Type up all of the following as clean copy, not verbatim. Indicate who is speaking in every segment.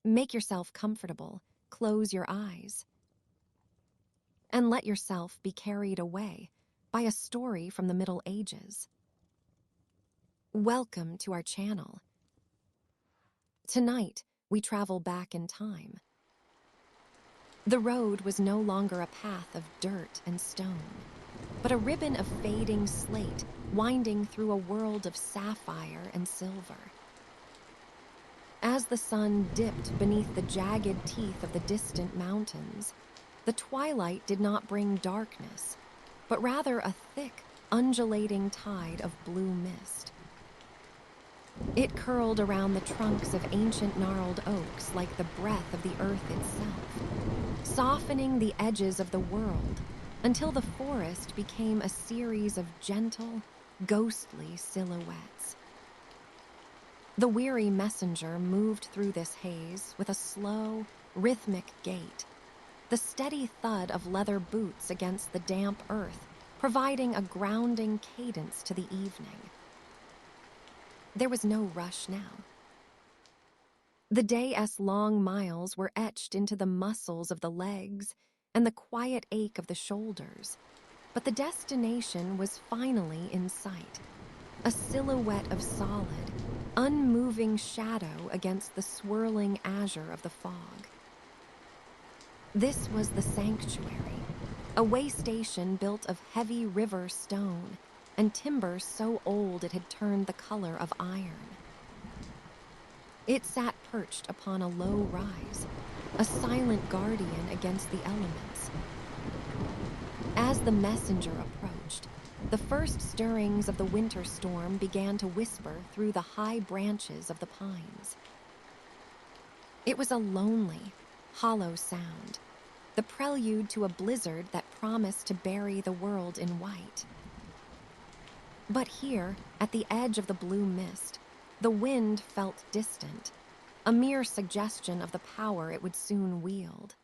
Speaker 1: Make yourself comfortable, close your eyes, and let yourself be carried away by a story from the Middle Ages. Welcome to our channel. Tonight, we travel back in time. The road was no longer a path of dirt and stone, but a ribbon of fading slate winding through a world of sapphire and silver. As the sun dipped beneath the jagged teeth of the distant mountains, the twilight did not bring darkness, but rather a thick, undulating tide of blue mist. It curled around the trunks of ancient gnarled oaks like the breath of the earth itself, softening the edges of the world until the forest became a series of gentle, ghostly silhouettes. The weary messenger moved through this haze with a slow, rhythmic gait, the steady thud of leather boots against the damp earth providing a grounding cadence to the evening. There was no rush now. The day's long miles were etched into the muscles of the legs and the quiet ache of the shoulders, but the destination was finally in sight, a silhouette of solid, unmoving shadow against the swirling azure of the fog. This was the sanctuary, a way station built of heavy river stone and timber so old it had turned the color of iron. It sat perched upon a low rise, a silent guardian against the elements. As the messenger approached, the first stirrings of the winter storm began to whisper through the high branches of the pines. It was a lonely, hollow sound, the prelude to a blizzard that promised to bury the world in white. But here, at the edge of the blue mist, the wind felt distant, a mere suggestion of the power it would soon wield.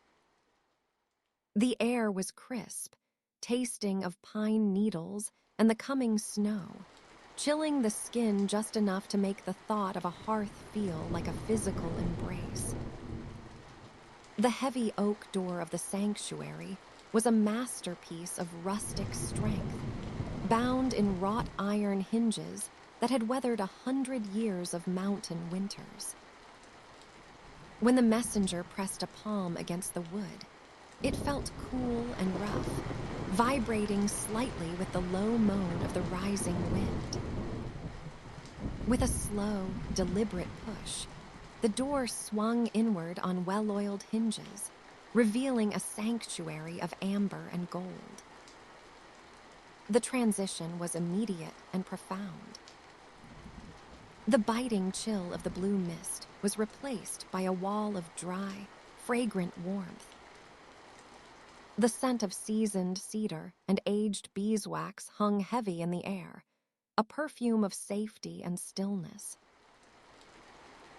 Speaker 1: The air was crisp, tasting of pine needles and the coming snow, chilling the skin just enough to make the thought of a hearth feel like a physical embrace. The heavy oak door of the sanctuary was a masterpiece of rustic strength, bound in wrought iron hinges that had weathered 100 years of mountain winters. When the messenger pressed a palm against the wood, it felt cool and rough, vibrating slightly with the low moan of the rising wind. With a slow, deliberate push, the door swung inward on well-oiled hinges, revealing a sanctuary of amber and gold. The transition was immediate and profound. The biting chill of the blue mist was replaced by a wall of dry, fragrant warmth. The scent of seasoned cedar and aged beeswax hung heavy in the air, a perfume of safety and stillness.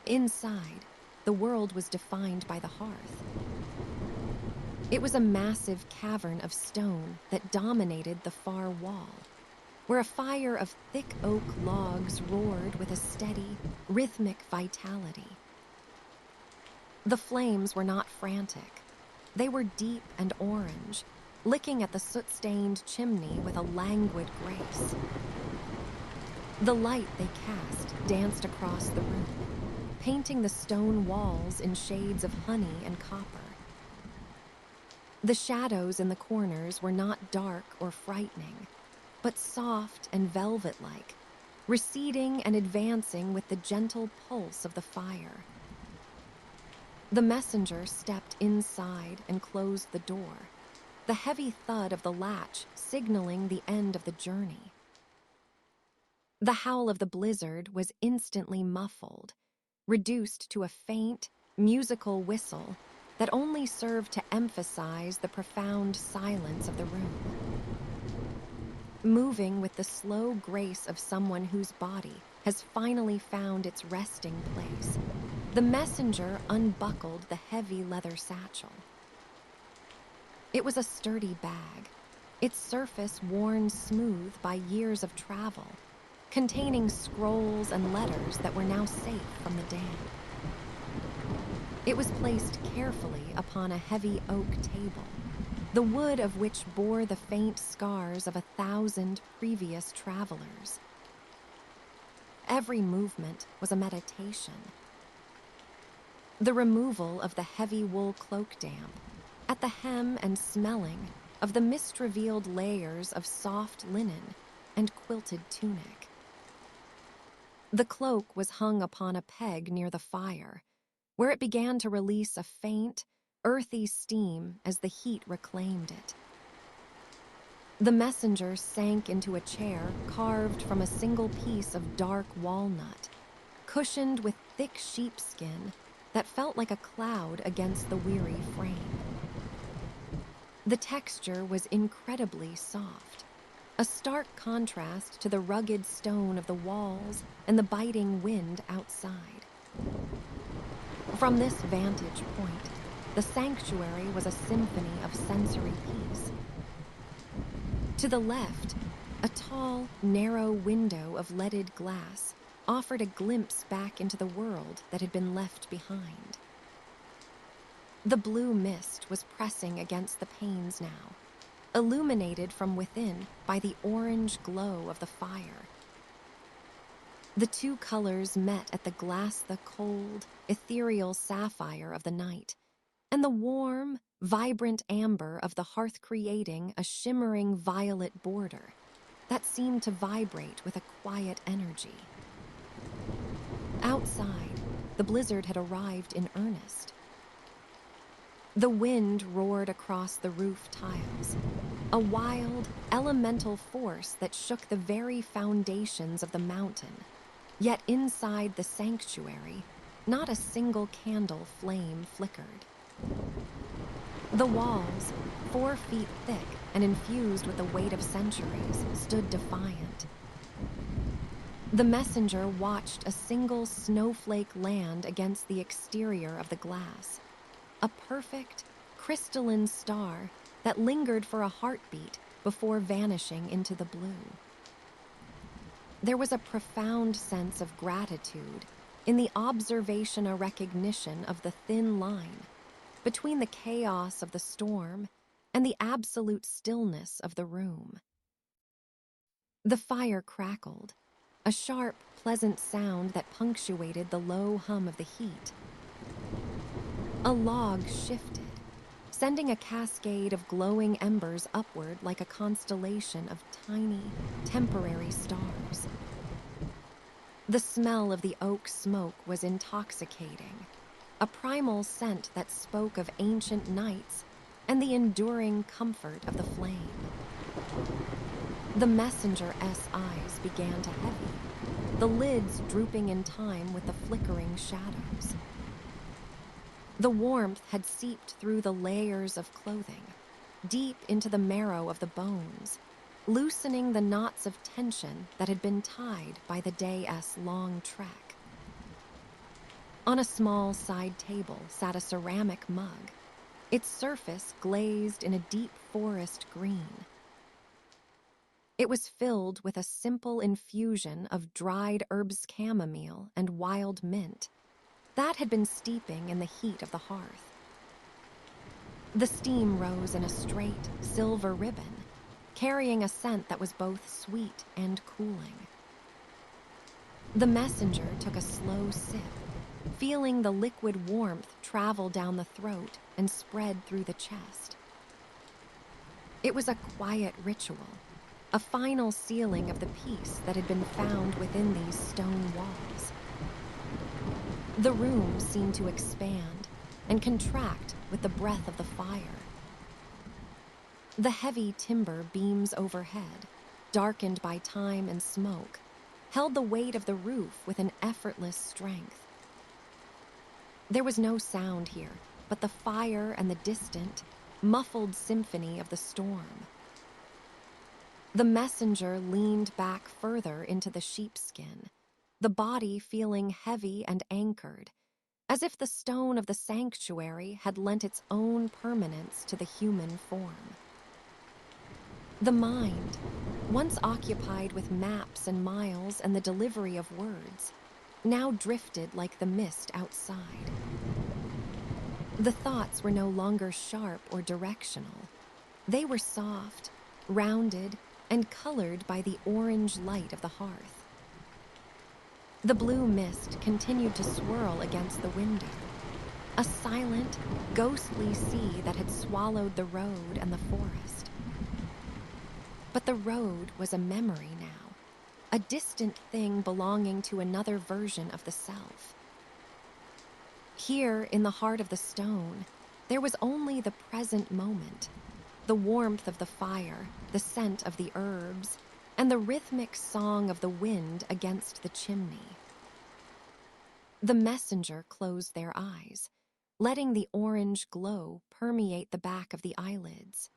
Speaker 1: Inside, the world was defined by the hearth. It was a massive cavern of stone that dominated the far wall, where a fire of thick oak logs roared with a steady, rhythmic vitality. The flames were not frantic. They were deep and orange, licking at the soot-stained chimney with a languid grace. The light they cast danced across the room, painting the stone walls in shades of honey and copper. The shadows in the corners were not dark or frightening, but soft and velvet-like, receding and advancing with the gentle pulse of the fire. The messenger stepped inside and closed the door, the heavy thud of the latch signaling the end of the journey. The howl of the blizzard was instantly muffled, reduced to a faint, musical whistle that only served to emphasize the profound silence of the room. Moving with the slow grace of someone whose body has finally found its resting place, the messenger unbuckled the heavy leather satchel. It was a sturdy bag, its surface worn smooth by years of travel, containing scrolls and letters that were now safe from the damp. It was placed carefully upon a heavy oak table, the wood of which bore the faint scars of 1,000 previous travelers. Every movement was a meditation. The removal of the heavy wool cloak damp, at the hem and smelling of the mist-revealed layers of soft linen and quilted tunic. The cloak was hung upon a peg near the fire, where it began to release a faint, earthy steam as the heat reclaimed it. The messenger sank into a chair carved from a single piece of dark walnut, cushioned with thick sheepskin that felt like a cloud against the weary frame. The texture was incredibly soft, a stark contrast to the rugged stone of the walls and the biting wind outside. From this vantage point, the sanctuary was a symphony of sensory peace. To the left, a tall, narrow window of leaded glass offered a glimpse back into the world that had been left behind. The blue mist was pressing against the panes now, illuminated from within by the orange glow of the fire. The two colors met at the cold, ethereal sapphire of the night, and the warm, vibrant amber of the hearth, creating a shimmering violet border that seemed to vibrate with a quiet energy. Outside, the blizzard had arrived in earnest. The wind roared across the roof tiles, a wild, elemental force that shook the very foundations of the mountain. Yet inside the sanctuary, not a single candle flame flickered. The walls, 4 feet thick and infused with the weight of centuries, stood defiant. The messenger watched a single snowflake land against the exterior of the glass, a perfect, crystalline star that lingered for a heartbeat before vanishing into the blue. There was a profound sense of gratitude in the observation or recognition of the thin line between the chaos of the storm and the absolute stillness of the room. The fire crackled, a sharp, pleasant sound that punctuated the low hum of the heat. A log shifted, sending a cascade of glowing embers upward like a constellation of tiny, temporary stars. The smell of the oak smoke was intoxicating, a primal scent that spoke of ancient nights and the enduring comfort of the flame. The messenger's eyes began to heavy, the lids drooping in time with the flickering shadows. The warmth had seeped through the layers of clothing, deep into the marrow of the bones, loosening the knots of tension that had been tied by the day's long trek. On a small side table sat a ceramic mug, its surface glazed in a deep forest green. It was filled with a simple infusion of dried herbs, chamomile, and wild mint that had been steeping in the heat of the hearth. The steam rose in a straight, silver ribbon, carrying a scent that was both sweet and cooling. The messenger took a slow sip, feeling the liquid warmth travel down the throat and spread through the chest. It was a quiet ritual, a final sealing of the peace that had been found within these stone walls. The room seemed to expand and contract with the breath of the fire. The heavy timber beams overhead, darkened by time and smoke, held the weight of the roof with an effortless strength. There was no sound here but the fire and the distant, muffled symphony of the storm. The messenger leaned back further into the sheepskin, the body feeling heavy and anchored, as if the stone of the sanctuary had lent its own permanence to the human form. The mind, once occupied with maps and miles and the delivery of words, now drifted like the mist outside. The thoughts were no longer sharp or directional. They were soft, rounded, and colored by the orange light of the hearth. The blue mist continued to swirl against the window, a silent, ghostly sea that had swallowed the road and the forest. But the road was a memory now, a distant thing belonging to another version of the self. Here, in the heart of the stone, there was only the present moment, the warmth of the fire, the scent of the herbs, and the rhythmic song of the wind against the chimney. The messenger closed their eyes, letting the orange glow permeate the back of the eyelids.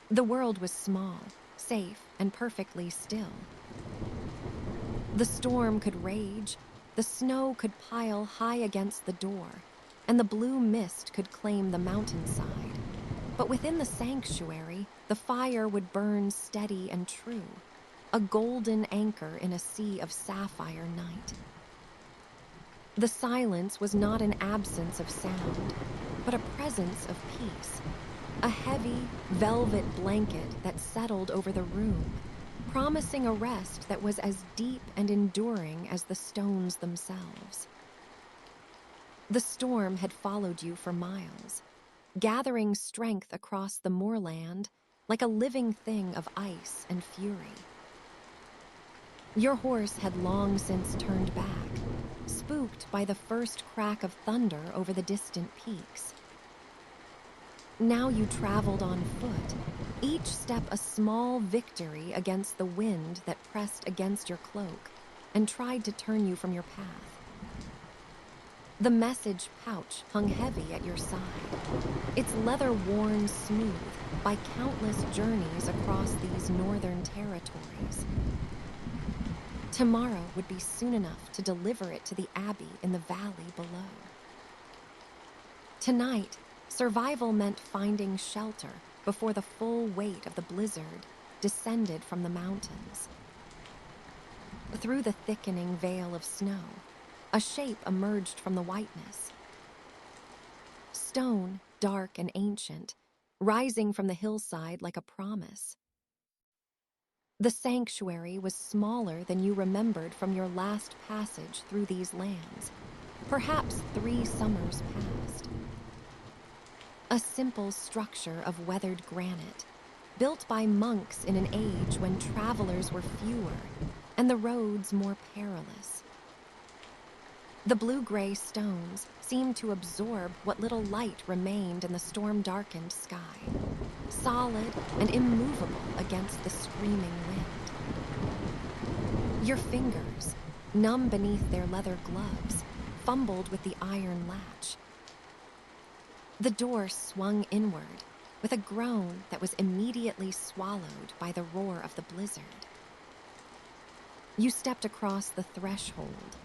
Speaker 1: The world was small, safe, and perfectly still. The storm could rage, the snow could pile high against the door, and the blue mist could claim the mountainside. But within the sanctuary, the fire would burn steady and true, a golden anchor in a sea of sapphire night. The silence was not an absence of sound, but a presence of peace, a heavy, velvet blanket that settled over the room, promising a rest that was as deep and enduring as the stones themselves. The storm had followed you for miles, gathering strength across the moorland like a living thing of ice and fury. Your horse had long since turned back, spooked by the first crack of thunder over the distant peaks. Now you traveled on foot, each step a small victory against the wind that pressed against your cloak and tried to turn you from your path. The message pouch hung heavy at your side, its leather worn smooth by countless journeys across these northern territories. Tomorrow would be soon enough to deliver it to the abbey in the valley below. Tonight, survival meant finding shelter before the full weight of the blizzard descended from the mountains. Through the thickening veil of snow, a shape emerged from the whiteness. Stone, dark and ancient, rising from the hillside like a promise. The sanctuary was smaller than you remembered from your last passage through these lands, perhaps 3 summers past. A simple structure of weathered granite, built by monks in an age when travelers were fewer and the roads more perilous. The blue-gray stones seemed to absorb what little light remained in the storm-darkened sky, solid and immovable against the screaming wind. Your fingers, numb beneath their leather gloves, fumbled with the iron latch. The door swung inward with a groan that was immediately swallowed by the roar of the blizzard. You stepped across the threshold,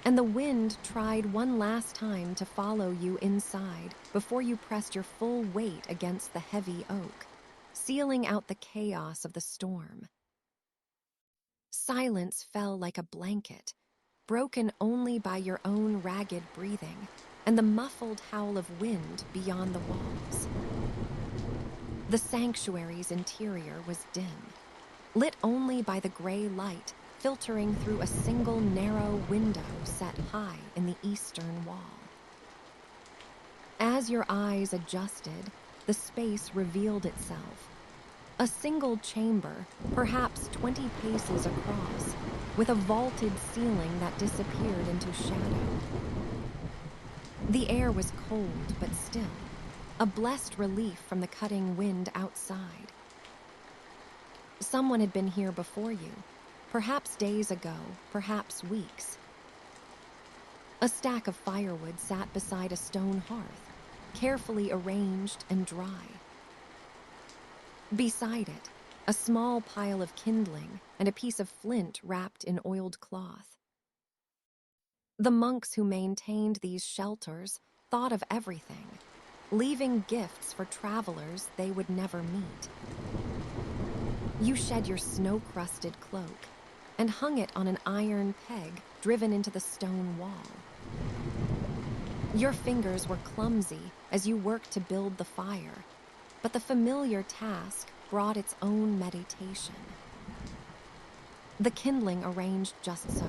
Speaker 1: and the wind tried one last time to follow you inside before you pressed your full weight against the heavy oak, sealing out the chaos of the storm. Silence fell like a blanket, broken only by your own ragged breathing and the muffled howl of wind beyond the walls. The sanctuary's interior was dim, lit only by the gray light filtering through a single narrow window set high in the eastern wall. As your eyes adjusted, the space revealed itself. A single chamber, perhaps 20 paces across, with a vaulted ceiling that disappeared into shadow. The air was cold but still, a blessed relief from the cutting wind outside. Someone had been here before you, perhaps days ago, perhaps weeks. A stack of firewood sat beside a stone hearth, carefully arranged and dry. Beside it, a small pile of kindling and a piece of flint wrapped in oiled cloth. The monks who maintained these shelters thought of everything, leaving gifts for travelers they would never meet. You shed your snow-crusted cloak and hung it on an iron peg driven into the stone wall. Your fingers were clumsy as you worked to build the fire, but the familiar task brought its own meditation. The kindling arranged just so,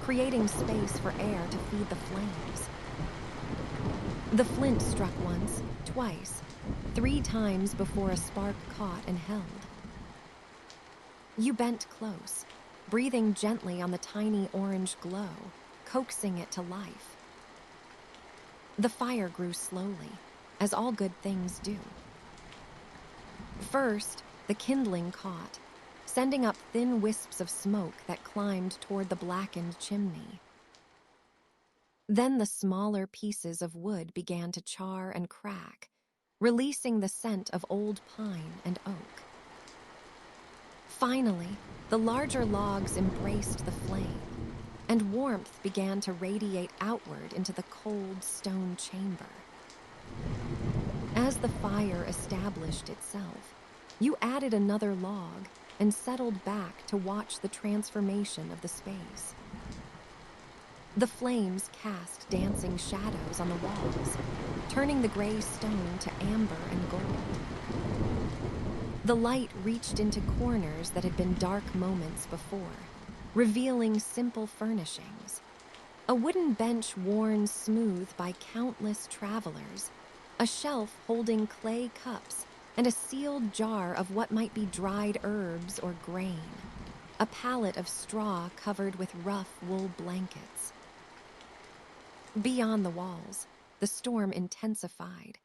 Speaker 1: creating space for air to feed the flames. The flint struck once, twice, 3 times before a spark caught and held. You bent close, breathing gently on the tiny orange glow, coaxing it to life. The fire grew slowly, as all good things do. First, the kindling caught, sending up thin wisps of smoke that climbed toward the blackened chimney. Then the smaller pieces of wood began to char and crack, releasing the scent of old pine and oak. Finally, the larger logs embraced the flame, and warmth began to radiate outward into the cold stone chamber. As the fire established itself, you added another log and settled back to watch the transformation of the space. The flames cast dancing shadows on the walls, turning the gray stone to amber and gold. The light reached into corners that had been dark moments before, revealing simple furnishings. A wooden bench worn smooth by countless travelers, a shelf holding clay cups, and a sealed jar of what might be dried herbs or grain. A pallet of straw covered with rough wool blankets. Beyond the walls, the storm intensified.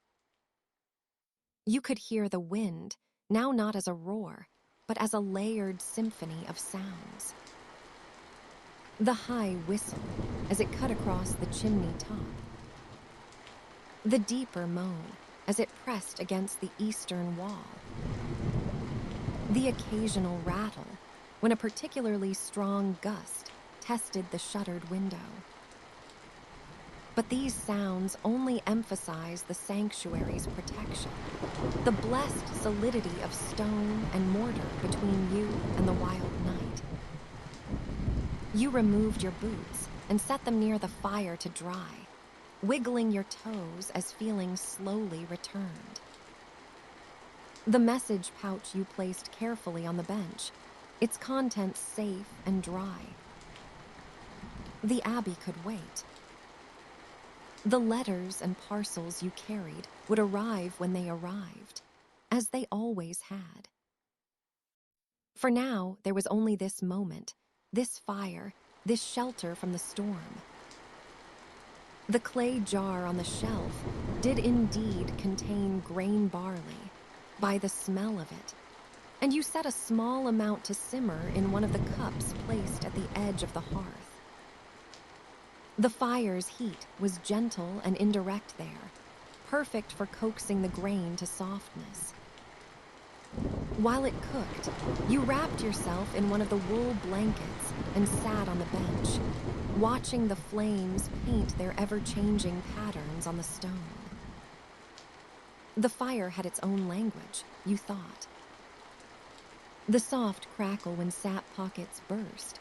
Speaker 1: You could hear the wind, now not as a roar, but as a layered symphony of sounds. The high whistle as it cut across the chimney top. The deeper moan as it pressed against the eastern wall. The occasional rattle when a particularly strong gust tested the shuttered window. But these sounds only emphasize the sanctuary's protection, the blessed solidity of stone and mortar between you and the wild night. You removed your boots and set them near the fire to dry, wiggling your toes as feeling slowly returned. The message pouch you placed carefully on the bench, its contents safe and dry. The abbey could wait. The letters and parcels you carried would arrive when they arrived, as they always had. For now, there was only this moment, this fire, this shelter from the storm. The clay jar on the shelf did indeed contain grain barley, by the smell of it, and you set a small amount to simmer in one of the cups placed at the edge of the hearth. The fire's heat was gentle and indirect there, perfect for coaxing the grain to softness. While it cooked, you wrapped yourself in one of the wool blankets and sat on the bench, watching the flames paint their ever-changing patterns on the stone. The fire had its own language, you thought. The soft crackle when sap pockets burst.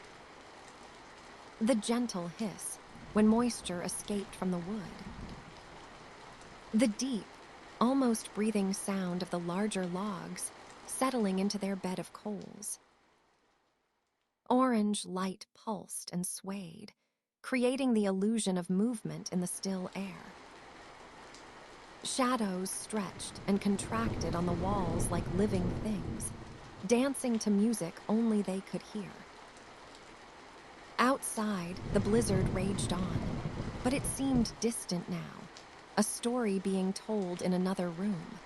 Speaker 1: The gentle hiss when moisture escaped from the wood. The deep, almost breathing sound of the larger logs settling into their bed of coals. Orange light pulsed and swayed, creating the illusion of movement in the still air. Shadows stretched and contracted on the walls like living things, dancing to music only they could hear. Outside, the blizzard raged on, but it seemed distant now, a story being told in another room.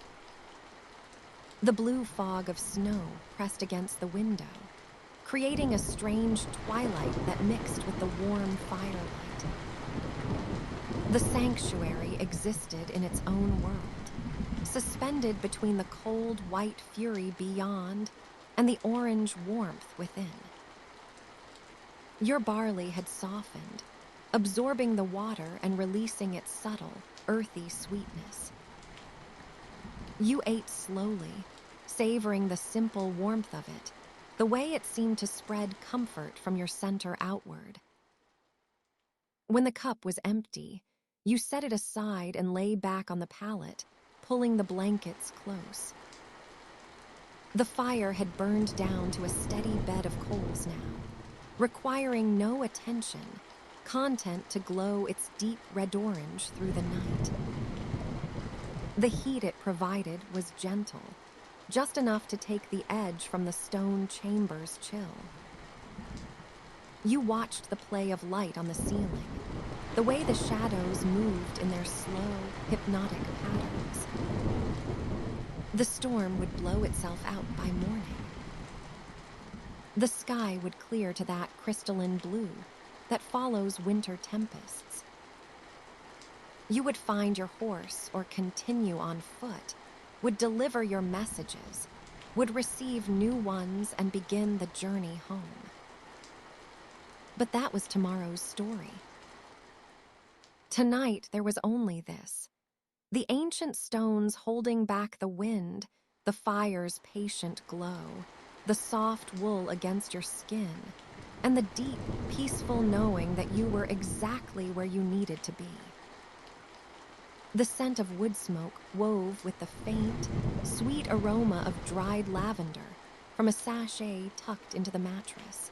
Speaker 1: The blue fog of snow pressed against the window, creating a strange twilight that mixed with the warm firelight. The sanctuary existed in its own world, suspended between the cold white fury beyond and the orange warmth within. Your barley had softened, absorbing the water and releasing its subtle, earthy sweetness. You ate slowly, savoring the simple warmth of it, the way it seemed to spread comfort from your center outward. When the cup was empty, You set it aside and lay back on the pallet, pulling the blankets close. The fire had burned down to a steady bed of coals now, requiring no attention, content to glow its deep red-orange through the night. The heat it provided was gentle, just enough to take the edge from the stone chamber's chill. You watched the play of light on the ceiling, the way the shadows moved in their slow, hypnotic patterns. The storm would blow itself out by morning. The sky would clear to that crystalline blue that follows winter tempests. You would find your horse or continue on foot, would deliver your messages, would receive new ones and begin the journey home. But that was tomorrow's story. Tonight there was only this: the ancient stones holding back the wind, the fire's patient glow, the soft wool against your skin, and the deep, peaceful knowing that you were exactly where you needed to be. The scent of wood smoke wove with the faint, sweet aroma of dried lavender from a sachet tucked into the mattress.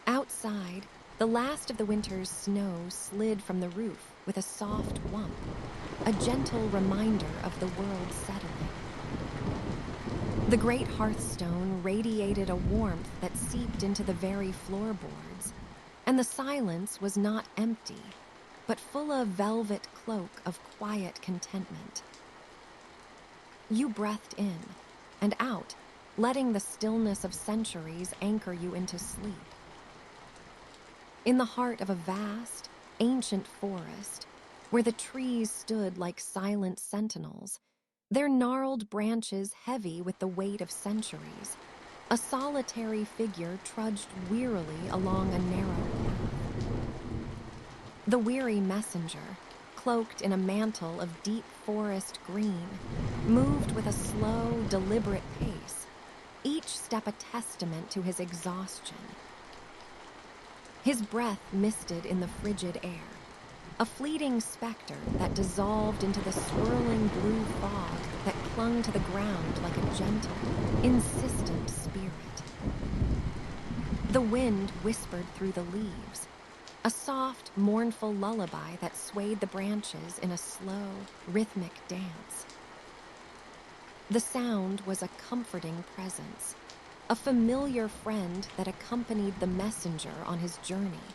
Speaker 1: Outside, the last of the winter's snow slid from the roof with a soft whump, a gentle reminder of the world settling. The great hearthstone radiated a warmth that seeped into the very floorboards, and the silence was not empty, but full of velvet cloak of quiet contentment. You breathed in and out, letting the stillness of centuries anchor you into sleep. In the heart of a vast, ancient forest, where the trees stood like silent sentinels, their gnarled branches heavy with the weight of centuries, a solitary figure trudged wearily along a narrow path. The weary messenger, cloaked in a mantle of deep forest green, moved with a slow, deliberate pace, each step a testament to his exhaustion. His breath misted in the frigid air, a fleeting specter that dissolved into the swirling blue fog that clung to the ground like a gentle, insistent spirit. The wind whispered through the leaves, a soft, mournful lullaby that swayed the branches in a slow, rhythmic dance. The sound was a comforting presence, a familiar friend that accompanied the messenger on his journey,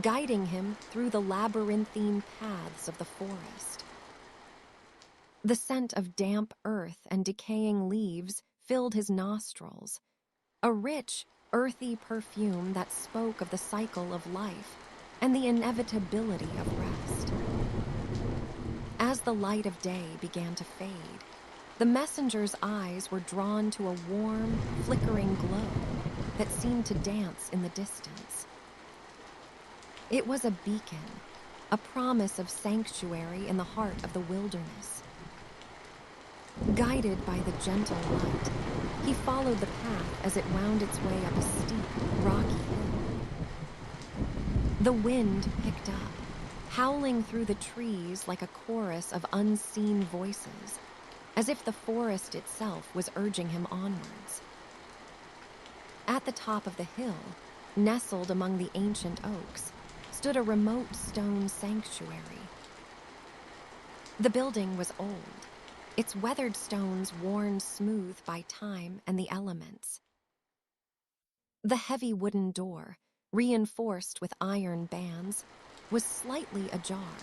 Speaker 1: guiding him through the labyrinthine paths of the forest. The scent of damp earth and decaying leaves filled his nostrils, a rich, earthy perfume that spoke of the cycle of life and the inevitability of rest. As the light of day began to fade, the messenger's eyes were drawn to a warm, flickering glow that seemed to dance in the distance. It was a beacon, a promise of sanctuary in the heart of the wilderness. Guided by the gentle light, he followed the path as it wound its way up a steep, rocky hill. The wind picked up, howling through the trees like a chorus of unseen voices, as if the forest itself was urging him onwards. At the top of the hill, nestled among the ancient oaks, stood a remote stone sanctuary. The building was old, its weathered stones worn smooth by time and the elements. The heavy wooden door, reinforced with iron bands, was slightly ajar,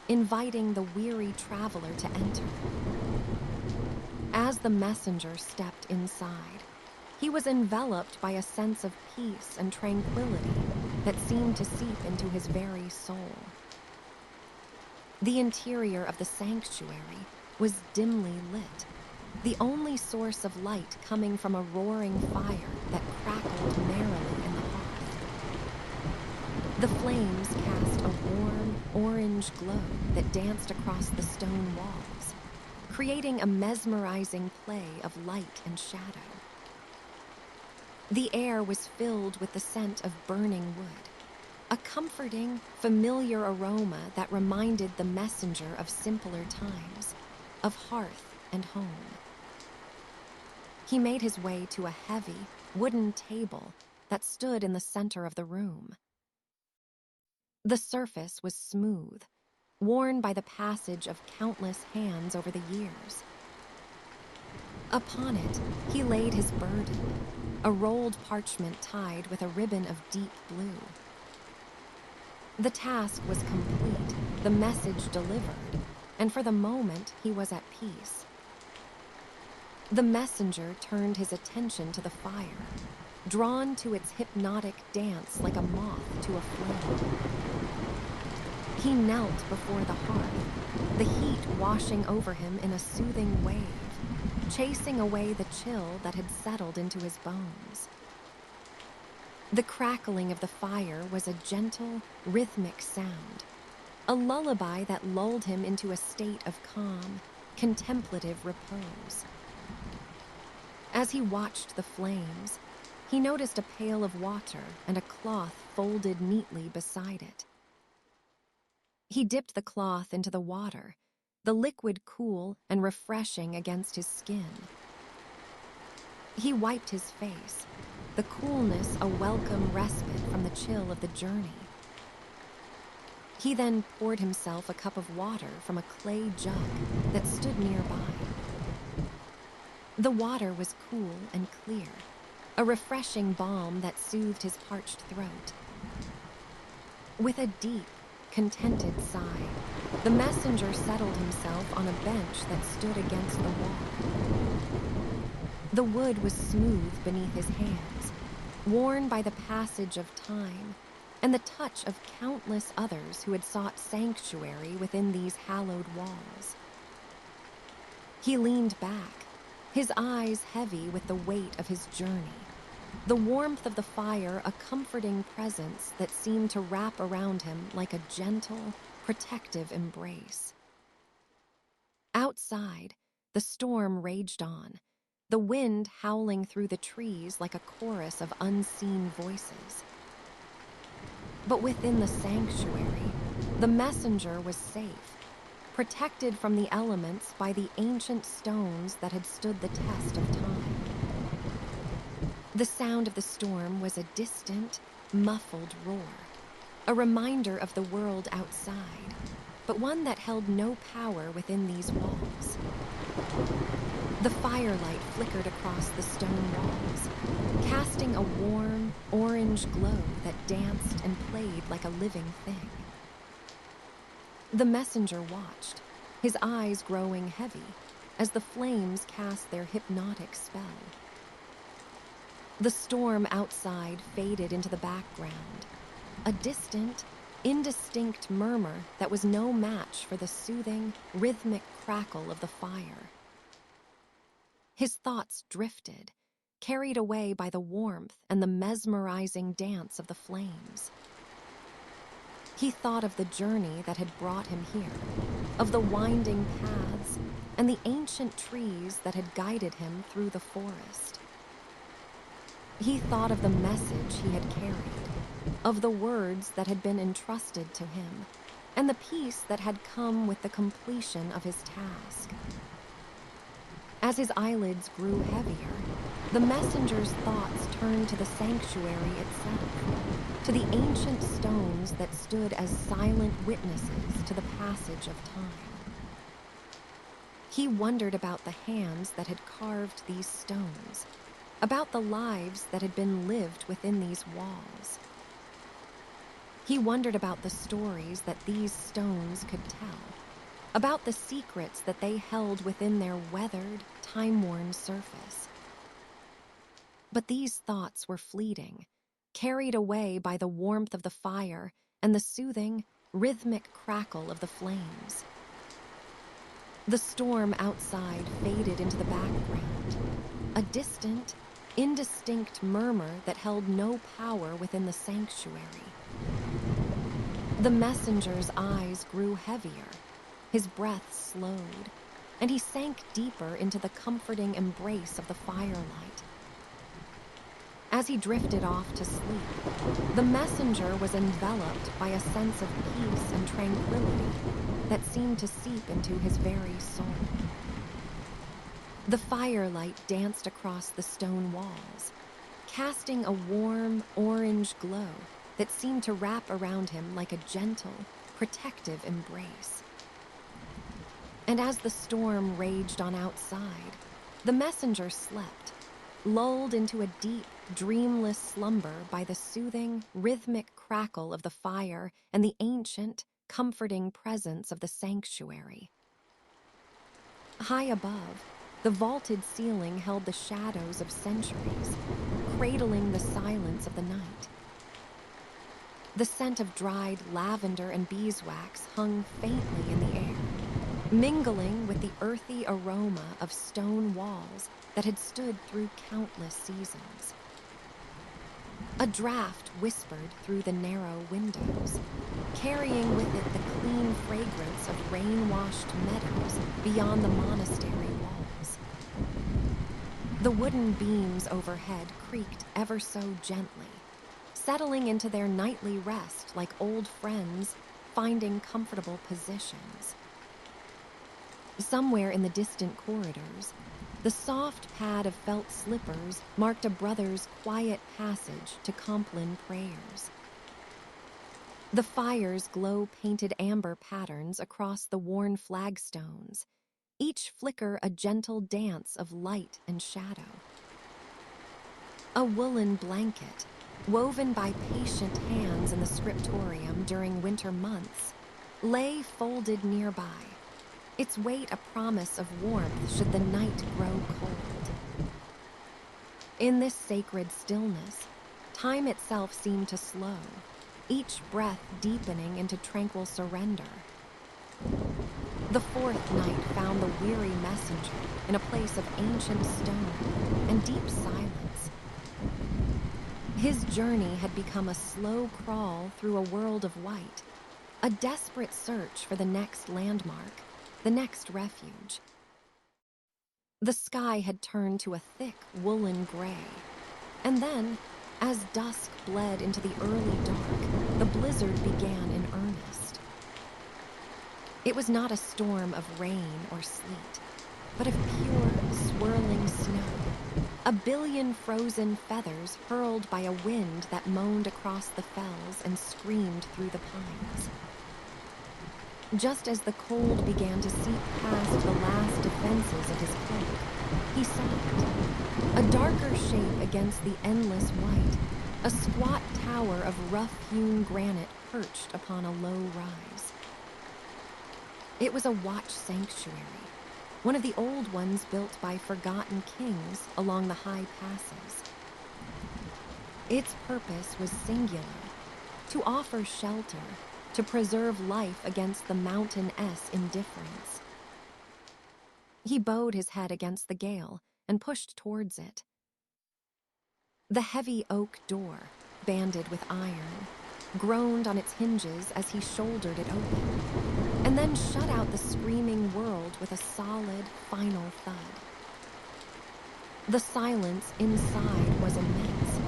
Speaker 1: inviting the weary traveler to enter. As the messenger stepped inside, he was enveloped by a sense of peace and tranquility that seemed to seep into his very soul. The interior of the sanctuary was dimly lit, the only source of light coming from a roaring fire that crackled merrily in the hearth. The flames cast a warm, orange glow that danced across the stone walls, creating a mesmerizing play of light and shadow. The air was filled with the scent of burning wood, a comforting, familiar aroma that reminded the messenger of simpler times, of hearth and home. He made his way to a heavy, wooden table that stood in the center of the room. The surface was smooth, worn by the passage of countless hands over the years. Upon it, he laid his burden, a rolled parchment tied with a ribbon of deep blue. The task was complete, the message delivered, and for the moment he was at peace. The messenger turned his attention to the fire, drawn to its hypnotic dance like a moth to a flame. He knelt before the hearth, the heat washing over him in a soothing wave, chasing away the chill that had settled into his bones. The crackling of the fire was a gentle, rhythmic sound, a lullaby that lulled him into a state of calm, contemplative repose. As he watched the flames, he noticed a pail of water and a cloth folded neatly beside it. He dipped the cloth into the water, the liquid cool and refreshing against his skin. He wiped his face, the coolness a welcome respite from the chill of the journey. He then poured himself a cup of water from a clay jug that stood nearby. The water was cool and clear, a refreshing balm that soothed his parched throat. With a deep, contented sigh, the messenger settled himself on a bench that stood against the wall. The wood was smooth beneath his hands, worn by the passage of time and the touch of countless others who had sought sanctuary within these hallowed walls. He leaned back, his eyes heavy with the weight of his journey, the warmth of the fire a comforting presence that seemed to wrap around him like a gentle, protective embrace. Outside, the storm raged on, the wind howling through the trees like a chorus of unseen voices. But within the sanctuary, the messenger was safe, protected from the elements by the ancient stones that had stood the test of time. The sound of the storm was a distant, muffled roar, a reminder of the world outside, but one that held no power within these walls. The firelight flickered across the stone walls, casting a warm, orange glow that danced and played like a living thing. The messenger watched, his eyes growing heavy, as the flames cast their hypnotic spell. The storm outside faded into the background, a distant, indistinct murmur that was no match for the soothing, rhythmic crackle of the fire. His thoughts drifted, carried away by the warmth and the mesmerizing dance of the flames. He thought of the journey that had brought him here, of the winding paths and the ancient trees that had guided him through the forest. He thought of the message he had carried, of the words that had been entrusted to him, and the peace that had come with the completion of his task. As his eyelids grew heavier, the messenger's thoughts turned to the sanctuary itself, to the ancient stones that stood as silent witnesses to the passage of time. He wondered about the hands that had carved these stones, about the lives that had been lived within these walls. He wondered about the stories that these stones could tell, about the secrets that they held within their weathered, time-worn surface. But these thoughts were fleeting, carried away by the warmth of the fire and the soothing, rhythmic crackle of the flames. The storm outside faded into the background, a distant, indistinct murmur that held no power within the sanctuary. The messenger's eyes grew heavier, his breath slowed, and he sank deeper into the comforting embrace of the firelight. As he drifted off to sleep, the messenger was enveloped by a sense of peace and tranquility that seemed to seep into his very soul. The firelight danced across the stone walls, casting a warm, orange glow that seemed to wrap around him like a gentle, protective embrace. And as the storm raged on outside, the messenger slept, lulled into a deep, dreamless slumber by the soothing, rhythmic crackle of the fire and the ancient, comforting presence of the sanctuary. High above, the vaulted ceiling held the shadows of centuries, cradling the silence of the night. The scent of dried lavender and beeswax hung faintly in the air, mingling with the earthy aroma of stone walls that had stood through countless seasons. A draft whispered through the narrow windows, carrying with it the clean fragrance of rain-washed meadows beyond the monastery walls. The wooden beams overhead creaked ever so gently, settling into their nightly rest like old friends finding comfortable positions. Somewhere in the distant corridors, the soft pad of felt slippers marked a brother's quiet passage to Compline prayers. The fires glow-painted amber patterns across the worn flagstones, each flicker a gentle dance of light and shadow. A woolen blanket, woven by patient hands in the scriptorium during winter months, lay folded nearby, its weight a promise of warmth should the night grow cold. In this sacred stillness, time itself seemed to slow, each breath deepening into tranquil surrender. The fourth night found the weary messenger in a place of ancient stone and deep silence. His journey had become a slow crawl through a world of white, a desperate search for the next landmark, the next refuge. The sky had turned to a thick woolen gray, and then, as dusk bled into the early dark, the blizzard began in earnest. It was not a storm of rain or sleet, but of pure, swirling snow, a billion frozen feathers hurled by a wind that moaned across the fells and screamed through the pines. Just as the cold began to seep past the last defenses of his cloak, he saw it. A darker shape against the endless white, a squat tower of rough-hewn granite perched upon a low rise. It was a watch sanctuary, one of the old ones built by forgotten kings along the high passes. Its purpose was singular, to offer shelter, to preserve life against the mountain-s indifference. He bowed his head against the gale and pushed towards it. The heavy oak door, banded with iron, groaned on its hinges as he shouldered it open, and then shut out the screaming world with a solid, final thud. The silence inside was immense,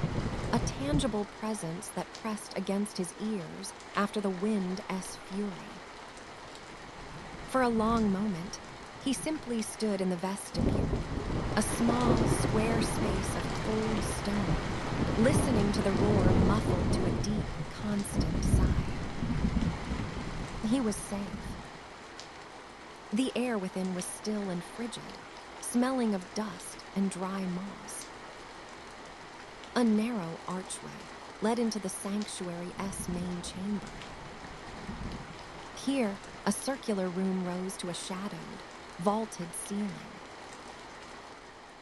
Speaker 1: a tangible presence that pressed against his ears after the wind's fury. For a long moment, he simply stood in the vestibule, a small, square space of cold stone, listening to the roar muffled to a deep, constant sigh. He was safe. The air within was still and frigid, smelling of dust and dry moss. A narrow archway led into the sanctuary's main chamber. Here, a circular room rose to a shadowed, vaulted ceiling.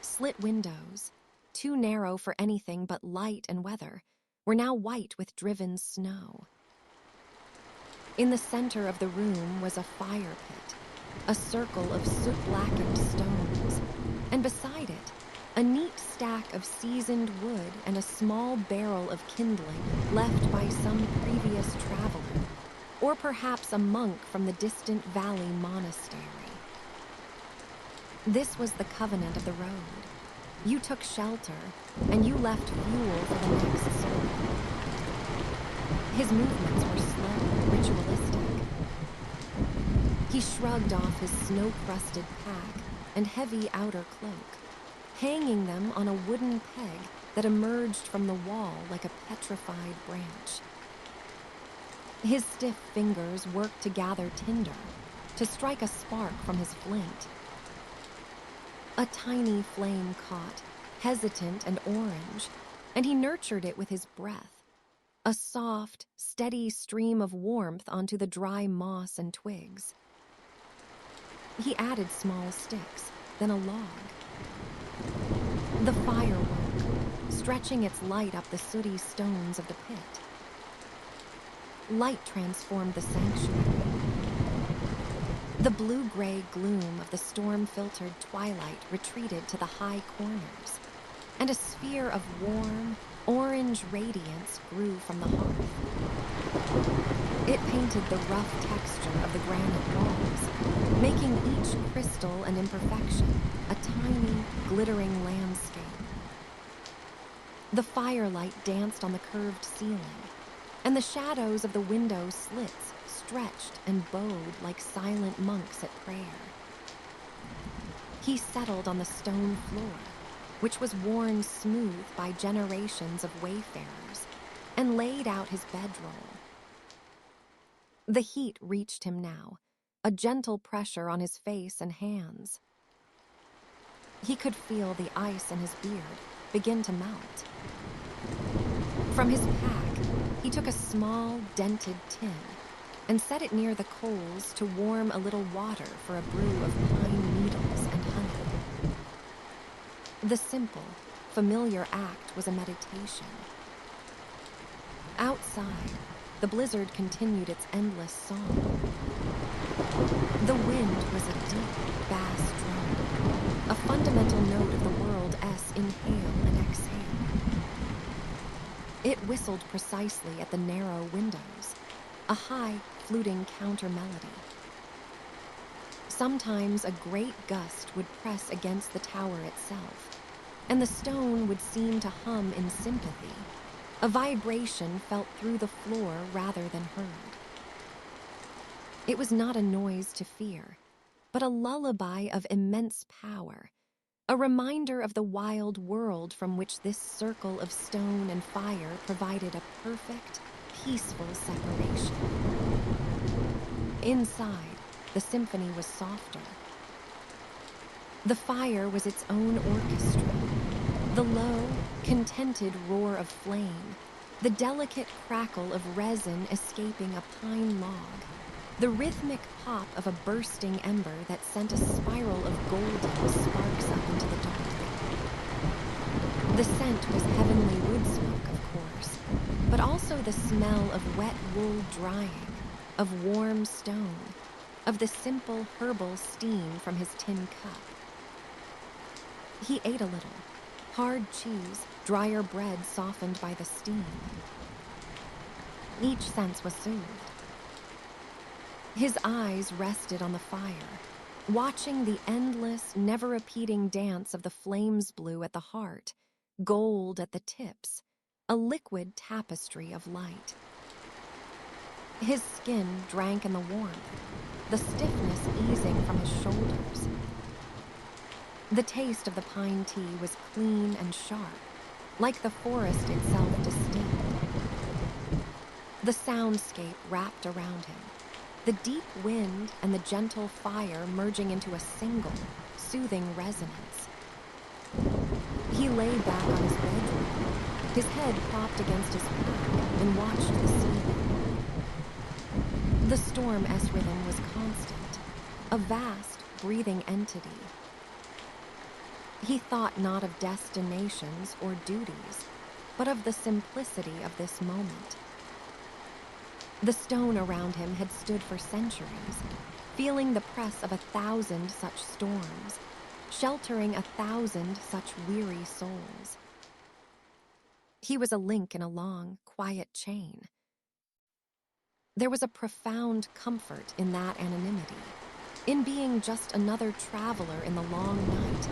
Speaker 1: Slit windows, too narrow for anything but light and weather, were now white with driven snow. In the center of the room was a fire pit, a circle of soot-blackened stones, and beside it, a neat stack of seasoned wood and a small barrel of kindling left by some previous traveler, or perhaps a monk from the distant valley monastery. This was the covenant of the road, You took shelter, and you left fuel for the next soul. His movements were slow, ritualistic. He shrugged off his snow-crusted pack and heavy outer cloak, hanging them on a wooden peg that emerged from the wall like a petrified branch. His stiff fingers worked to gather tinder, to strike a spark from his flint. A tiny flame caught, hesitant and orange, and he nurtured it with his breath, a soft, steady stream of warmth onto the dry moss and twigs. He added small sticks, then a log. The fire woke, stretching its light up the sooty stones of the pit. Light transformed the sanctuary. The blue-gray gloom of the storm-filtered twilight retreated to the high corners, and a sphere of warm, orange radiance grew from the hearth. It painted the rough texture of the granite walls, making each crystal and imperfection a tiny, glittering landscape. The firelight danced on the curved ceiling, and the shadows of the window slits stretched and bowed like silent monks at prayer. He settled on the stone floor, which was worn smooth by generations of wayfarers, and laid out his bedroll. The heat reached him now, a gentle pressure on his face and hands. He could feel the ice in his beard begin to melt. From his pack, he took a small, dented tin and set it near the coals to warm a little water for a brew of pine needles and honey. The simple, familiar act was a meditation. Outside, the blizzard continued its endless song. The wind was a deep bass drum, a fundamental note of the world's inhale and exhale. It whistled precisely at the narrow windows, a high, fluting counter-melody. Sometimes a great gust would press against the tower itself, and the stone would seem to hum in sympathy, a vibration felt through the floor rather than heard. It was not a noise to fear, but a lullaby of immense power, a reminder of the wild world from which this circle of stone and fire provided a perfect, peaceful separation. Inside, the symphony was softer. The fire was its own orchestra, the low, contented roar of flame, the delicate crackle of resin escaping a pine log, the rhythmic pop of a bursting ember that sent a spiral of golden sparks up into the dark. The scent was heavenly wood smoke, of course, but also the smell of wet wool drying, of warm stone, of the simple herbal steam from his tin cup. He ate a little, hard cheese, drier bread softened by the steam. Each sense was soothed. His eyes rested on the fire, watching the endless, never-repeating dance of the flames blue at the heart, gold at the tips, a liquid tapestry of light. His skin drank in the warmth, the stiffness easing from his shoulders. The taste of the pine tea was clean and sharp, like the forest itself distilled. The soundscape wrapped around him, the deep wind and the gentle fire merging into a single, soothing resonance. He lay back on his bedroll, his head propped against his pack, and watched the ceiling. The storm-s rhythm was constant, a vast, breathing entity. He thought not of destinations or duties, but of the simplicity of this moment. The stone around him had stood for centuries, feeling the press of 1,000 such storms, sheltering 1,000 such weary souls. He was a link in a long, quiet chain. There was a profound comfort in that anonymity, in being just another traveler in the long night,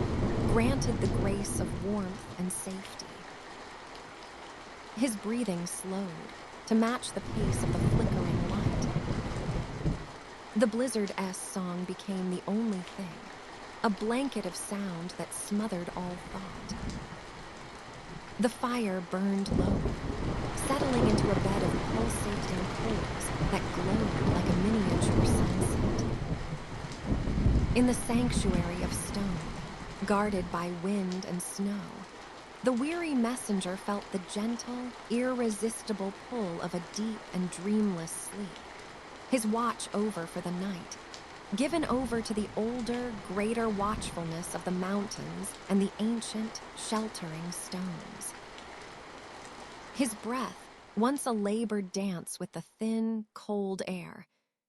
Speaker 1: granted the grace of warmth and safety. His breathing slowed to match the pace of the flickering light. The Blizzard-S song became the only thing, a blanket of sound that smothered all thought. The fire burned lower, settling into a bed of pulsating coals that glowed like a miniature sunset. In the sanctuary of stone, guarded by wind and snow, the weary messenger felt the gentle, irresistible pull of a deep and dreamless sleep, his watch over for the night, given over to the older, greater watchfulness of the mountains and the ancient, sheltering stones. His breath, once a labored dance with the thin, cold air,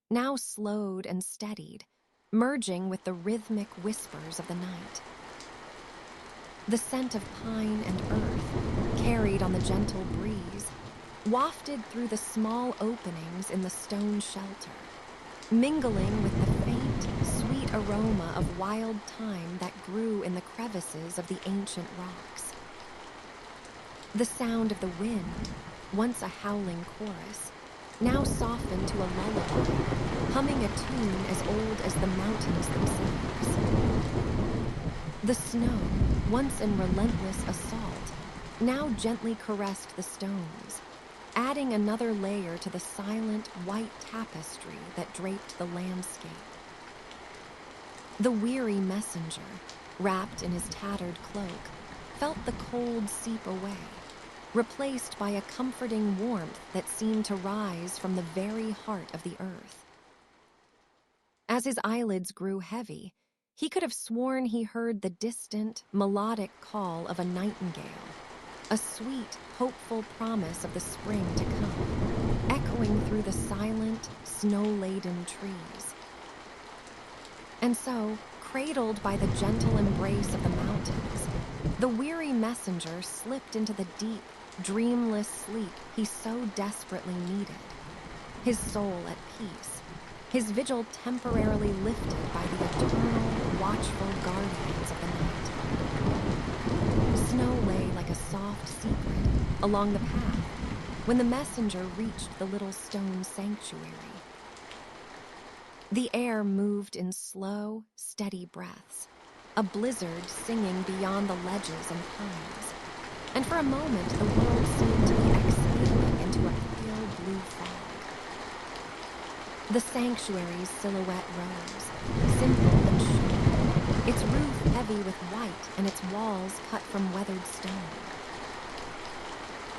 Speaker 1: now slowed and steadied, merging with the rhythmic whispers of the night. The scent of pine and earth, carried on the gentle breeze, wafted through the small openings in the stone shelter, mingling with the faint, sweet aroma of wild thyme that grew in the crevices of the ancient rocks. The sound of the wind, once a howling chorus, now softened to a lullaby, humming a tune as old as the mountains themselves. The snow, once in relentless assault, now gently caressed the stones, adding another layer to the silent, white tapestry that draped the landscape. The weary messenger, wrapped in his tattered cloak, felt the cold seep away, replaced by a comforting warmth that seemed to rise from the very heart of the earth. As his eyelids grew heavy, he could have sworn he heard the distant, melodic call of a nightingale, a sweet, hopeful promise of the spring to come, echoing through the silent, snow-laden trees. And so, cradled by the gentle embrace of the mountains, the weary messenger slipped into the deep, dreamless sleep he so desperately needed, his soul at peace, his vigil temporarily lifted by the eternal, watchful guardians of the night. Snow lay like a soft secret along the path when the messenger reached the little stone sanctuary. The air moved in slow, steady breaths, a blizzard singing beyond the ledges and pines, and for a moment the world seemed to be exhaling into a pale blue fog. The sanctuary's silhouette rose, simple and sure, its roof heavy with white and its walls cut from weathered stone.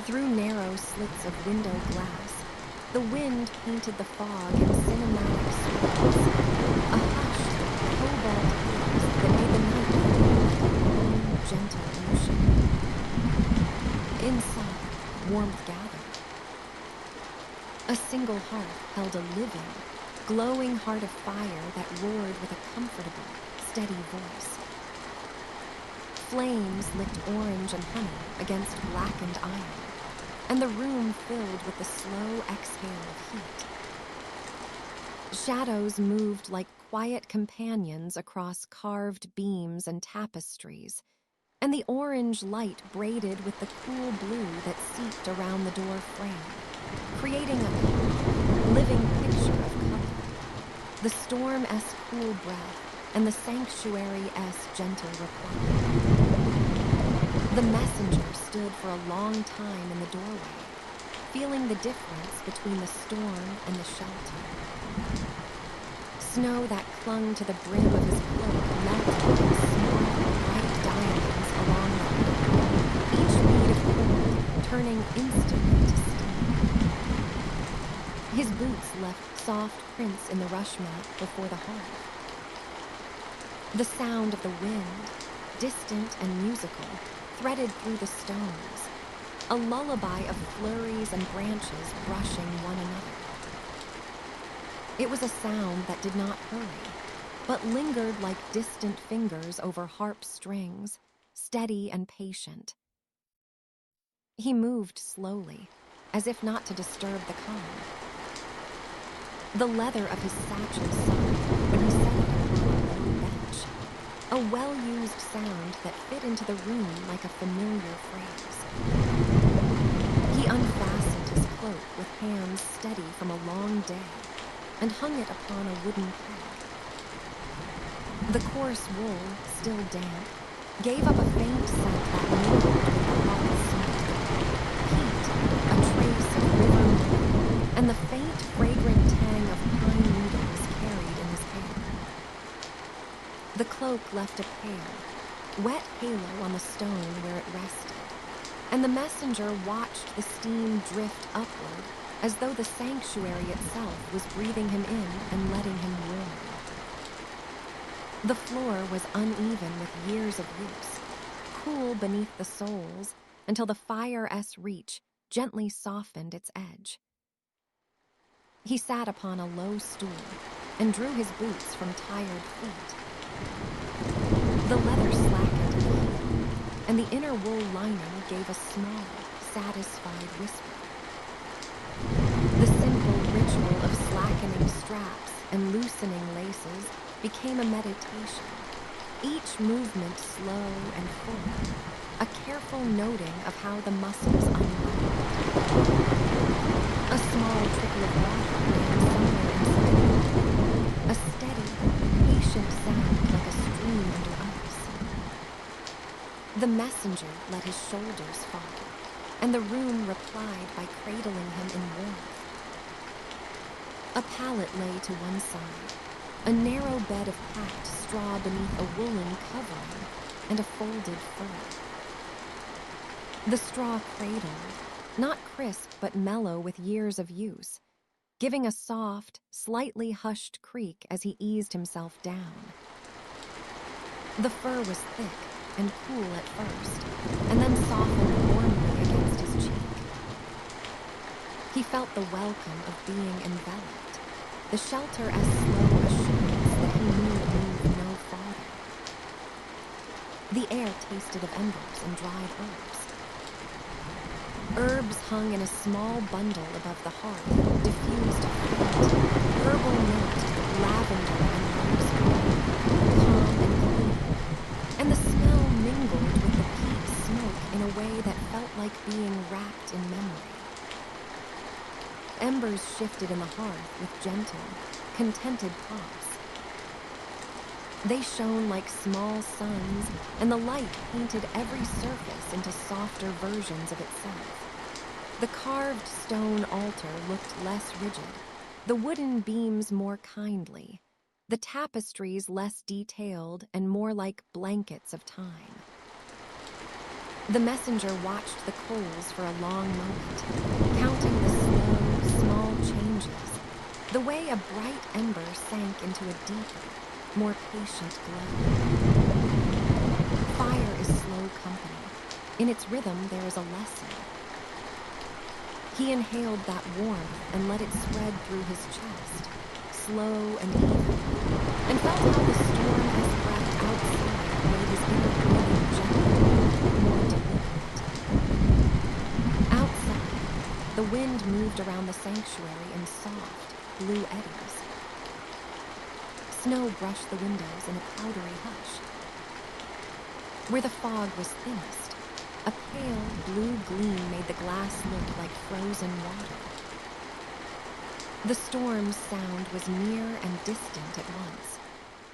Speaker 1: Through narrow slits of window glass, the wind painted the fog in cinematic swirls, a hushed, cobalt haze that made the night feel like a long, gentle ocean. Inside, warmth gathered. A single hearth held a living, glowing heart of fire that roared with a comfortable, steady voice. Flames licked orange and honey against blackened iron, and the room filled with the slow exhale of heat. Shadows moved like quiet companions across carved beams and tapestries, and the orange light braided with the cool blue that seeped around the door frame, creating a calm, living picture of color. The storm-esque cool breath and the sanctuary-esque gentle reply. The messenger stood for a long time in the doorway, feeling the difference between the storm and the shelter. Snow that clung to the brim of his cloak melted in small, bright diamonds along the line, each bead of cold turning instantly to steam. His boots left soft prints in the rush mat before the hearth. The sound of the wind, distant and musical, threaded through the stones, a lullaby of flurries and branches brushing one another. It was a sound that did not hurry, but lingered like distant fingers over harp strings, steady and patient. He moved slowly, as if not to disturb the calm. The leather of his satchel sighed when he set it a well-used sound that fit into the room like a familiar phrase. He unfastened his cloak with hands steady from a long day and hung it upon a wooden peg. The coarse wool, still damp, gave up a faint scent that mingled with the hot smoke. Peat, a trace of river mud, and the faint, fragrant tang of pine needles carried in his hair. The cloak left a pale, wet halo on the stone where it rested, and the messenger watched the steam drift upward as though the sanctuary itself was breathing him in and letting him warm. The floor was uneven with years of use, cool beneath the soles until the fire-s reach gently softened its edge. He sat upon a low stool and drew his boots from tired feet. The leather slackened at the heel, and the inner wool lining gave a small, satisfied whisper. The simple ritual of slackening straps and loosening laces became a meditation, each movement slow and full, a careful noting of how the muscles unwound. A small trickle of water ran somewhere inside the wall, a steady, patient sound like a stream under ice. The messenger let his shoulders fall, and the room replied by cradling him in warmth. A pallet lay to one side, a narrow bed of packed straw beneath a woolen covering and a folded fur. The straw cradled, not crisp but mellow with years of use, giving a soft, slightly hushed creak as he eased himself down. The fur was thick and cool at first, and then softened warmly against his cheek. He felt the welcome of being enveloped, the shelter as slow assurance that he need move no farther. The air tasted of embers and dried herbs. Herbs hung in a small bundle above the hearth, diffused a faint, herbal note, lavender and rosemary, calm and clean, and the smell mingled with the peat smoke in a way that felt like being wrapped in memory. Embers shifted in the hearth with gentle, contented pops. They shone like small suns, and the light painted every surface into softer versions of itself. The carved stone altar looked less rigid, the wooden beams more kindly, the tapestries less detailed and more like blankets of time. The messenger watched the coals for a long moment, counting the slow, small changes, the way a bright ember sank into a deeper, more patient glow. Fire is slow company. In its rhythm, there is a lesson. He inhaled that warmth and let it spread through his chest, slow and even, and felt how the storm-esque breath outside made his inner breathing gentler, more deliberate. Outside, the wind moved around the sanctuary in soft, blue eddies. Snow brushed the windows in a powdery hush. Where the fog was thinnest, a pale blue gleam made the glass look like frozen water. The storm's sound was near and distant at once,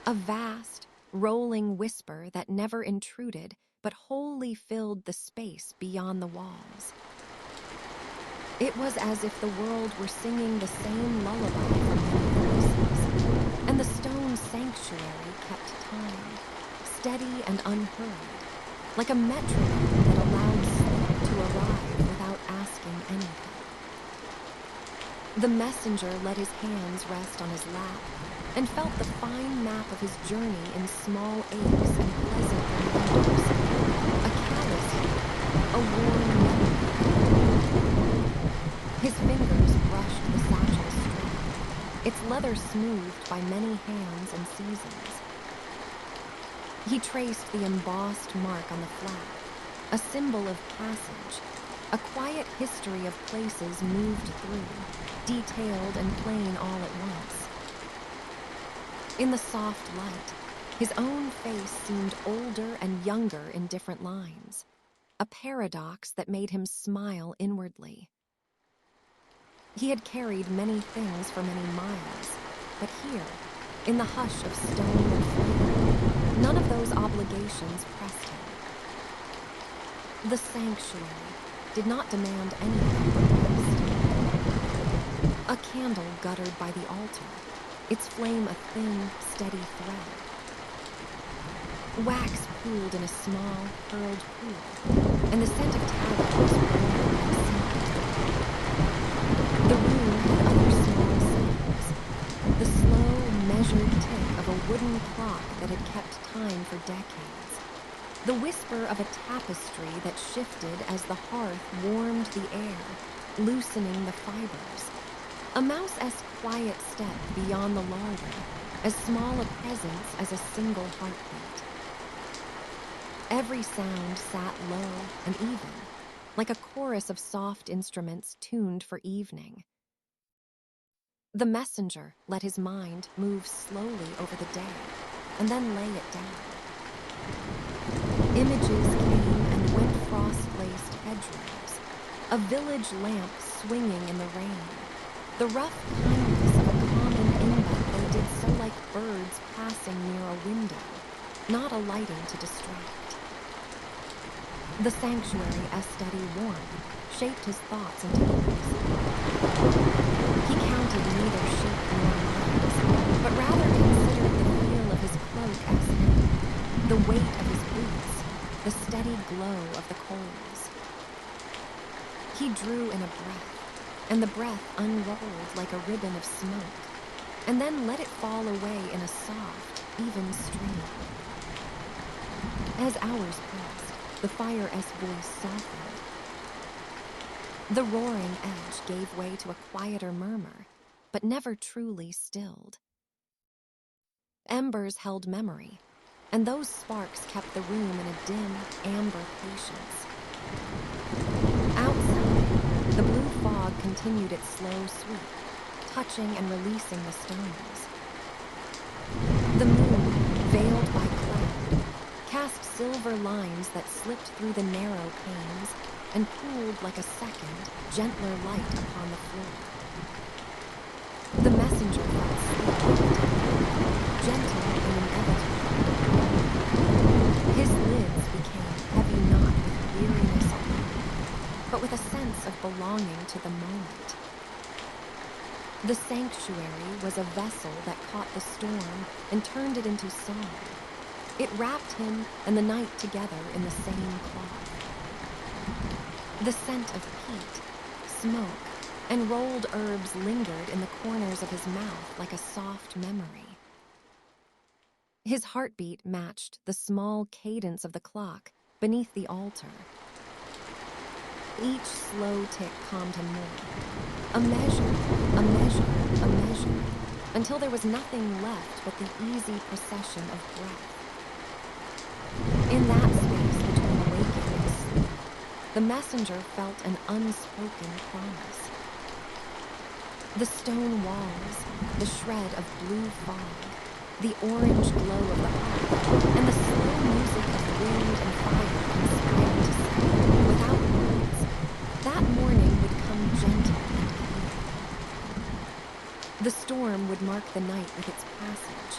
Speaker 1: a vast, rolling whisper that never intruded but wholly filled the space beyond the walls. It was as if the world were singing the same lullaby from many voices, and the stone sanctuary kept time, steady and unhurried, like a metronome that allowed sleep to arrive without asking anything. The messenger let his hands rest on his lap and felt the fine map of his journey in small aches and pleasant reminders. A callous here, a worn memory. His fingers brushed the satchel strap, its leather smoothed by many hands and seasons. He traced the embossed mark on the flap, a symbol of passage, a quiet history of places moved through, detailed and plain all at once. In the soft light, His own face seemed older and younger in different lines, a paradox that made him smile inwardly. He had carried many things for many miles, but here, in the hush of stone and flame, none of those obligations pressed him. The sanctuary did not demand anything but rest. A candle guttered by the altar, its flame a thin, steady thread. Wax pooled in a small, pearled pool, and the scent of tallow was warm and simple. The room had other small sounds, the slow, measured tick of a wooden clock that had kept time for decades, the whisper of a tapestry that shifted as the hearth warmed the air, loosening the fibers, a mouse-esque quiet step beyond the larder, as small a presence as a single heartbeat. Every sound sat low and even, like a chorus of soft instruments tuned for evening. The messenger let his mind move slowly over the day, and then lay it down. Images came and went frost-laced hedgerows, a village lamp swinging in the rain, the rough kindness of a common inlet they did so like birds passing near a window, not alighting to distract. The sanctuary, as steady warmth, shaped his thoughts into ease. He counted neither sheep nor miles, but rather considered the feel of his cloak as him, the weight of his boots, the steady glow of the coals. He drew in a breath, and the breath unrolled like a ribbon of smoke, and then let it fall away in a soft, even stream. As hours passed, the Fire-S voice softened. The roaring edge gave way to a quieter murmur, but never truly stilled. Embers held memory, and those sparks kept the room in a dim, amber patience. Outside, the blue fog continued its slow sweep, touching and releasing the stones. The moon, veiled by cloud, cast silver lines that slipped through the narrow panes and pooled like a second, gentler light upon the floor. The messenger felt sleep, gentle and inevitable. His lids became heavy not with weariness alone, but with a sense of belonging to the moment. The sanctuary was a vessel that caught the storm and turned it into song. It wrapped him and the night together in the same cloth. The scent of peat, smoke, and rolled herbs lingered in the corners of his mouth like a soft memory. His heartbeat matched the small cadence of the clock beneath the altar. Each slow tick calmed him more. A measure, a measure, a measure, until there was nothing left but the easy procession of breath. In that space between waking and sleep, the messenger felt an unspoken promise. The stone walls, the shred of blue fog, the orange glow of the hearth, and the slow music of wind and fire conspired to say, without words, that morning would come gentle and clear. The storm would mark the night with its passage,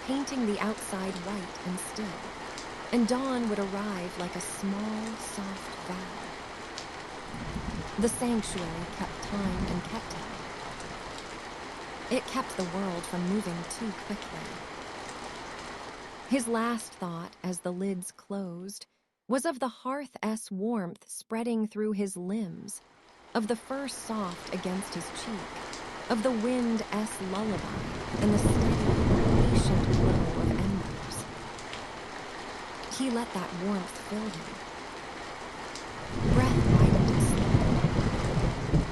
Speaker 1: painting the outside white and still, and dawn would arrive like a small, soft vow. The sanctuary kept time and kept him. It kept the world from moving too quickly. His last thought, as the lids closed, was of the hearth-S warmth spreading through his limbs, of the fur soft against his cheek, of the wind-S lullaby, and the steady, patient glow of embers. He let that warmth fill him. Breath widened and slowed.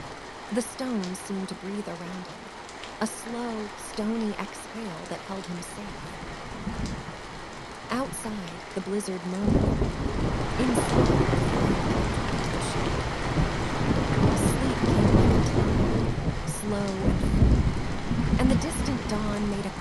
Speaker 1: The stones seemed to breathe around him, a slow, stony exhale that held him safe. Outside, the blizzard murmured. Inside, the fire. Sleep came like a tide, slow and full, and the distant dawn made a